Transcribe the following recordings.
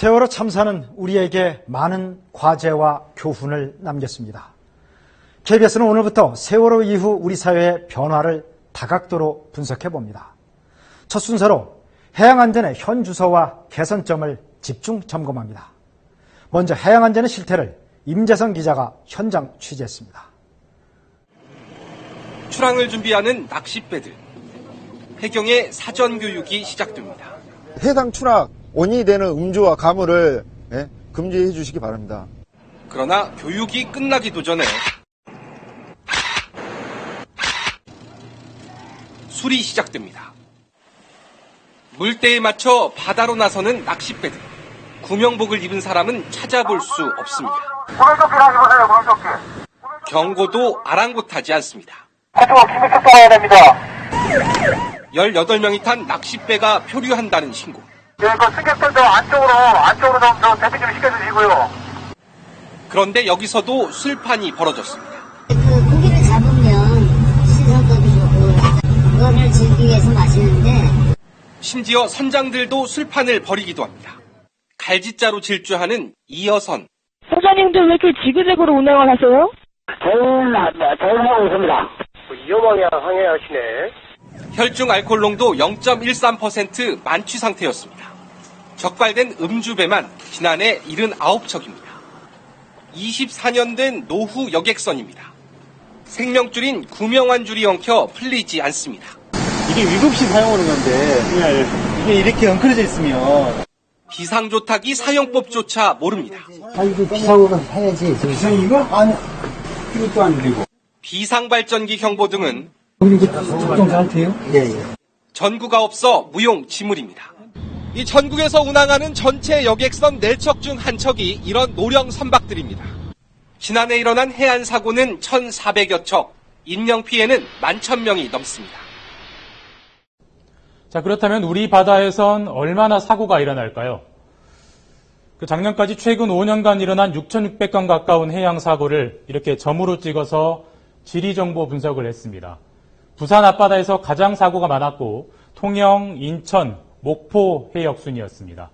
세월호 참사는 우리에게 많은 과제와 교훈을 남겼습니다. KBS는 오늘부터 세월호 이후 우리 사회의 변화를 다각도로 분석해봅니다. 첫 순서로 해양안전의 현 주소와 개선점을 집중 점검합니다. 먼저 해양안전의 실태를 임재성 기자가 현장 취재했습니다. 출항을 준비하는 낚싯배들. 해경의 사전교육이 시작됩니다. 해당 출항 원인이 되는 음주와 가물을 금지해 주시기 바랍니다. 그러나 교육이 끝나기도 전에 술이 시작됩니다. 물때에 맞춰 바다로 나서는 낚싯배들. 구명복을 입은 사람은 찾아볼 수 없습니다. 물조끼랑 입으세요, 물조끼. 경고도 아랑곳하지 않습니다. 그쪽으로 긴급 출동해야 됩니다. 18명이 탄 낚싯배가 표류한다는 신고. 그 승객들도 안쪽으로 좀 대피 좀 시켜주시고요. 그런데 여기서도 술판이 벌어졌습니다. 고기를 잡으면 신선도 좋고 그거를 즐기기 위해서 마시는데 심지어 선장들도 술판을 벌이기도 합니다. 갈짓자로 질주하는 이여선. 선장님들 왜 이렇게 지그재그로 운행을 하세요? 저희는 하고 있습니다. 위험하게 항해하시네. 혈중 알코올 농도 0.13% 만취 상태였습니다. 적발된 음주배만 지난해 79척입니다. 24년 된 노후 여객선입니다. 생명줄인 구명환줄이 엉켜 풀리지 않습니다. 이게 위급시 사용하는 건데 이게 이렇게 엉클어져 있으면 비상조타기 사용법조차 모릅니다. 이거 비상으로 해야지. 비상이가? 아니 이것도 안 되고 비상발전기 경보 등은 이게 작동 잘 돼요? 예. 전구가 없어 무용지물입니다. 이 전국에서 운항하는 전체 여객선 4척 중 1척이 이런 노령 선박들입니다. 지난해 일어난 해안 사고는 1,400여 척, 인명피해는 11,000명이 넘습니다. 자, 그렇다면 우리 바다에선 얼마나 사고가 일어날까요? 작년까지 최근 5년간 일어난 6,600건 가까운 해양 사고를 이렇게 점으로 찍어서 지리정보 분석을 했습니다. 부산 앞바다에서 가장 사고가 많았고 통영, 인천, 목포 해역 순이었습니다.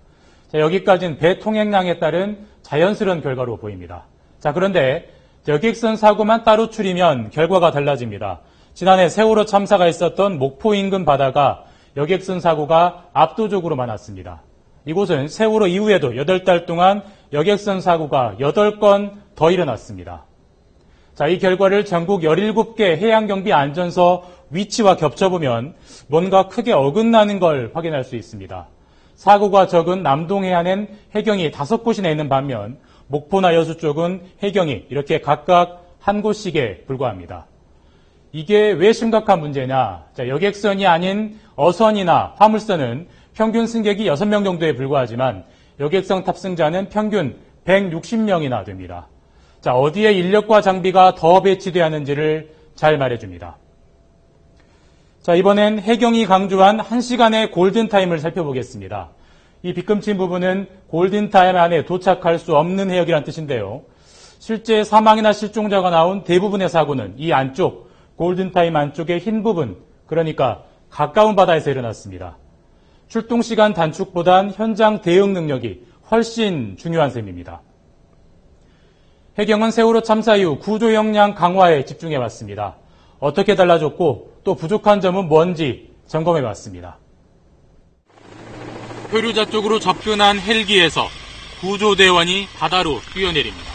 자, 여기까지는 배 통행량에 따른 자연스러운 결과로 보입니다. 자, 그런데 여객선 사고만 따로 추리면 결과가 달라집니다. 지난해 세월호 참사가 있었던 목포 인근 바다가 여객선 사고가 압도적으로 많았습니다. 이곳은 세월호 이후에도 8달 동안 여객선 사고가 8건 더 일어났습니다. 자, 이 결과를 전국 17개 해양경비 안전서 위치와 겹쳐보면 뭔가 크게 어긋나는 걸 확인할 수 있습니다. 사고가 적은 남동 해안엔 해경이 5곳이나 있는 반면 목포나 여수 쪽은 해경이 이렇게 각각 한 곳씩에 불과합니다. 이게 왜 심각한 문제냐? 자, 여객선이 아닌 어선이나 화물선은 평균 승객이 6명 정도에 불과하지만 여객선 탑승자는 평균 160명이나 됩니다. 자, 어디에 인력과 장비가 더 배치돼야 하는지를 잘 말해줍니다. 자, 이번엔 해경이 강조한 1시간의 골든타임을 살펴보겠습니다. 이 빗금친 부분은 골든타임 안에 도착할 수 없는 해역이란 뜻인데요. 실제 사망이나 실종자가 나온 대부분의 사고는 이 안쪽, 골든타임 안쪽의 흰 부분, 그러니까 가까운 바다에서 일어났습니다. 출동시간 단축보단 현장 대응 능력이 훨씬 중요한 셈입니다. 해경은 세월호 참사 이후 구조 역량 강화에 집중해왔습니다. 어떻게 달라졌고 또 부족한 점은 뭔지 점검해봤습니다. 표류자 쪽으로 접근한 헬기에서 구조대원이 바다로 뛰어내립니다.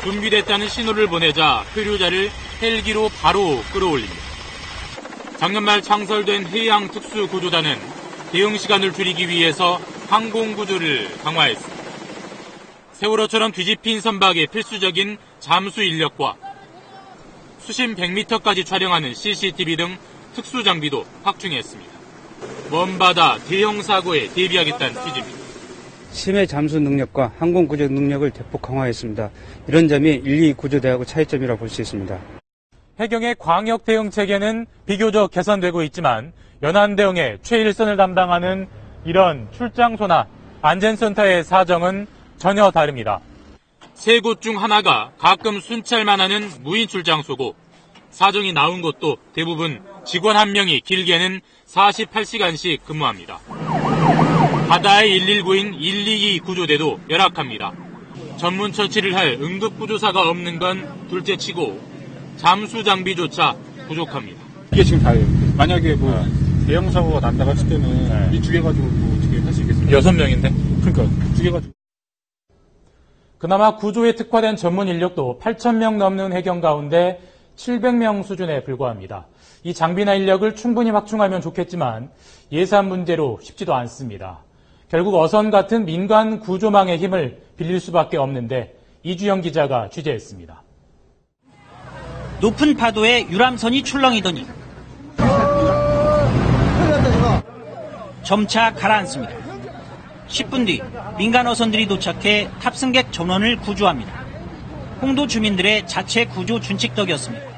준비됐다는 신호를 보내자 표류자를 헬기로 바로 끌어올립니다. 작년 말 창설된 해양특수구조단은 대응 시간을 줄이기 위해서 항공구조를 강화했습니다. 세월호처럼 뒤집힌 선박의 필수적인 잠수 인력과 수심 100m까지 촬영하는 CCTV 등 특수장비도 확충했습니다. 먼바다 대형 사고에 대비하겠다는 취지입니다. 심해 잠수 능력과 항공 구조 능력을 대폭 강화했습니다. 이런 점이 1, 2 구조대하고 차이점이라고 볼 수 있습니다. 해경의 광역 대응 체계는 비교적 개선되고 있지만 연안 대응의 최일선을 담당하는 이런 출장소나 안전센터의 사정은 전혀 다릅니다. 세 곳 중 하나가 가끔 순찰만 하는 무인 출장소고 사정이 나온 곳도 대부분 직원 한 명이 길게는 48시간씩 근무합니다. 바다의 119인 122 구조대도 열악합니다. 전문 처치를 할 응급구조사가 없는 건 둘째치고 잠수 장비조차 부족합니다. 이게 지금 다예요. 만약에 대형 사고가 난다고 했을 때는 이 두 개 가지고 어떻게 할 수 있겠습니까? 6명인데? 그러니까 두 개 가지고. 그나마 구조에 특화된 전문 인력도 8,000명 넘는 해경 가운데 700명 수준에 불과합니다. 이 장비나 인력을 충분히 확충하면 좋겠지만 예산 문제로 쉽지도 않습니다. 결국 어선 같은 민간 구조망의 힘을 빌릴 수밖에 없는데 이주영 기자가 취재했습니다. 높은 파도에 유람선이 출렁이더니 점차 가라앉습니다. 10분 뒤 민간 어선들이 도착해 탑승객 전원을 구조합니다. 홍도 주민들의 자체 구조 준칙덕이었습니다.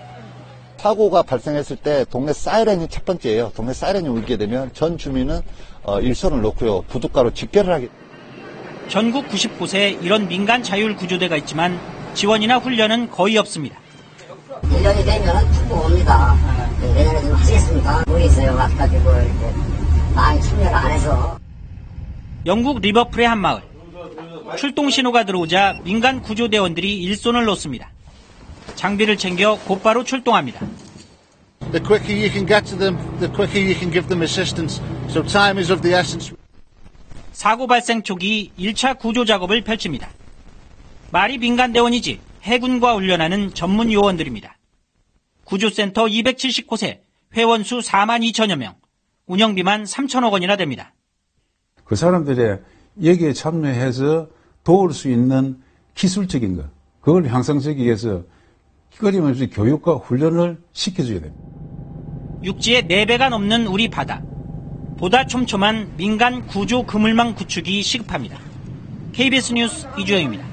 사고가 발생했을 때 동네 사이렌이 첫 번째예요. 동네 사이렌이 울리게 되면 전 주민은 일선을 놓고요. 부둣가로 직결을 하게. 전국 90곳에 이런 민간 자율 구조대가 있지만 지원이나 훈련은 거의 없습니다. 1년이 되면 툭 옵니다. 내년에 좀 하시겠습니까? 모르겠어요. 와가지고 이렇게 많이 참여를 안 해서. 영국 리버풀의 한 마을. 출동 신호가 들어오자 민간 구조대원들이 일손을 놓습니다. 장비를 챙겨 곧바로 출동합니다. The quicker you can get to them, the quicker you can give them assistance. So time is of the essence. 사고 발생 초기 1차 구조 작업을 펼칩니다. 말이 민간대원이지 해군과 훈련하는 전문 요원들입니다. 구조센터 270곳에 회원 수 4만 2천여 명, 운영비만 3천억 원이나 됩니다. 그 사람들의 여기에 참여해서 도울 수 있는 기술적인 것, 그걸 향상시키기 위해서 끊임없이 교육과 훈련을 시켜줘야 됩니다. 육지의 4배가 넘는 우리 바다. 보다 촘촘한 민간 구조 그물망 구축이 시급합니다. KBS 뉴스 이주영입니다.